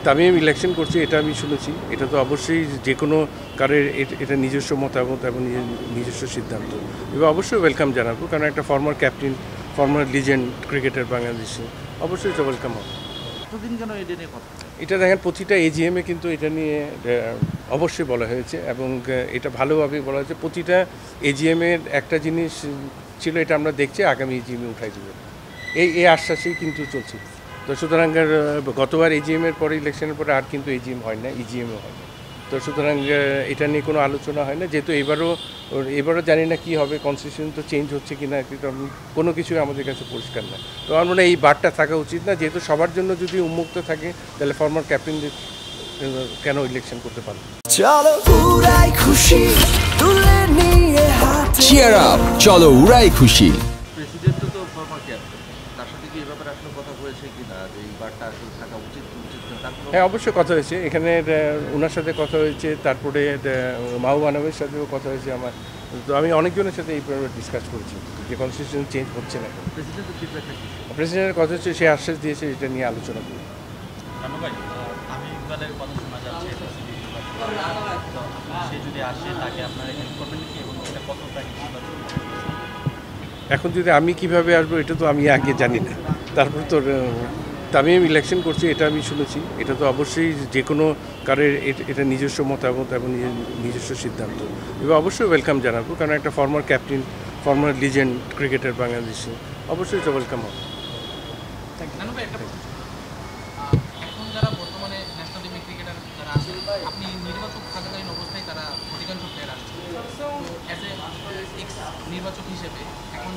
Tamim election করছে এটা আমি শুনেছি। এটা তো অবশ্যই যে কোনো কারের এটা নিজস্ব মতামত এবং নিজস্ব সিদ্ধান্ত। এবার অবশ্যই ওয়েলকাম জানাবো, কারণ একটা former captain, former legend cricketer বাংলাদেশে, অবশ্যই এটা ওয়েলকাম হবে। এতদিন কেন এটা নিয়ে কথা? এটা দেখেন প্রতিটা এজিএমে কিন্তু এটা নিয়ে অবশ্যই বলা হয়েছে এবং এটা ভালোভাবে বলা হয়েছে। প্রতিটা এজিএমের একটা জিনিস ছিল, এটা আমরা দেখছি আগামী এজিএমে উঠাই দেবো, এই আশ্বাসেই কিন্তু চলছে। তো সুতরাং গতবার এজিএমের পরে, ইলেকশনের পরে আর কিন্তু এজিএম হয় না, ইজিএমও হয় না। তো সুতরাং এটা নিয়ে কোনো আলোচনা হয় না, যেহেতু এবারও জানি না কী হবে, কনস্টিটিউশন তো চেঞ্জ হচ্ছে কি না, কোনো কিছুই আমাদের কাছে পরিষ্কার না। তো আমার মনে হয় এই বারটা থাকা উচিত না, যেহেতু সবার জন্য যদি উন্মুক্ত থাকে তাহলে ফর্মার ক্যাপ্টেনদের কেন ইলেকশন করতে পারবে। চলো উড়াই খুশি তুলে নিয়ে হাতে চিয়ার আপ, চলো উড়াই খুশি। প্রেসিডেন্ট তো ফর্মার ক্যাপ্টেন, তার সাথে কি এই ব্যাপারে আসলে কথা হয়েছে কিনা যে এই বারটা আসলে থাকা উচিত উচিত না? হ্যাঁ, অবশ্যই কথা হয়েছে, এখানে ওনার সাথে কথা হয়েছে, তারপরে মাহবুব আনামের সাথেও কথা হয়েছে আমার। তো আমি অনেকজনের সাথে এই ব্যাপারে ডিসকাস করেছি যে কনস্টিটিউশন চেঞ্জ হচ্ছে না। প্রেসিডেন্টের ফিডব্যাকটা কি? প্রেসিডেন্টের কথা হচ্ছে, সে আশ্বাস দিয়েছে এটা নিয়ে আলোচনা করবে। রানু ভাই, আমি ইকবালের কথা শোনা যাচ্ছে সে যদি আসে তাকে আপনারা হেল্প করবেন কি, এবং এটা কতটা এখন যদি আমি কিভাবে আসবো এটা তো আমি আগে জানি না। তারপর তো তামিম ইলেকশন করছে এটা আমি শুনেছি। এটা তো অবশ্যই যে কোনো কারের এটা নিজস্ব মতামত এবং নিজস্ব সিদ্ধান্ত। এবার অবশ্যই ওয়েলকাম জানাবো, কারণ একটা former captain, former legend cricketer বাংলাদেশে, অবশ্যই এটা ওয়েলকাম হবে। নানু ভাই, এখন যারা বর্তমানে ন্যাশনাল টিমের ক্রিকেটার যারা আছেন, আপনি নির্বাচক থাকাকালীন অবস্থায় তারা অধিকাংশ প্লেয়ার আসছে, তো অ্যাজ এ এক্স নির্বাচক হিসেবে এখন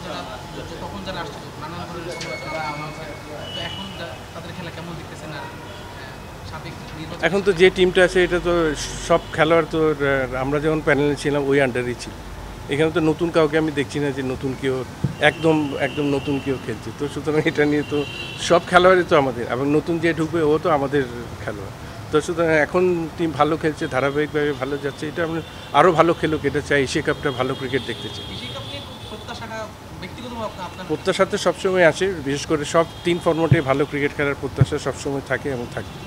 তখন যারা আসছিল নানান ধরনের সমালোচনা, তো এখন তাদের খেলা কেমন দেখতেছেন? আর সাবেক নির্বাচক এখন তো যে টিমটা আছে এটা তো সব খেলোয়াড় তো আমরা যখন প্যানেলে ছিলাম ওই আন্ডারেই ছিল। এখানে তো নতুন কাউকে আমি দেখছি না যে নতুন কেউ একদম নতুন কেউ খেলছে। তো সুতরাং এটা নিয়ে তো সব খেলোয়াড়ই তো আমাদের, এবং নতুন যে ঢুকবে ও তো আমাদের খেলোয়াড়। তো সুতরাং এখন টিম ভালো খেলছে, ধারাবাহিকভাবে ভালো যাচ্ছে, এটা আমরা আরও ভালো খেলুক, এটা চাই। এশিয়া কাপটা ভালো ক্রিকেট দেখতে চাই। এশিয়া কাপ নিয়ে প্রত্যাশাটা ব্যক্তিগতভাবে আপনার? প্রত্যাশা তো সবসময় আসে, বিশেষ করে সব তিন ফর্মেটে ভালো ক্রিকেট খেলার প্রত্যাশা সবসময় থাকে এবং থাকবে।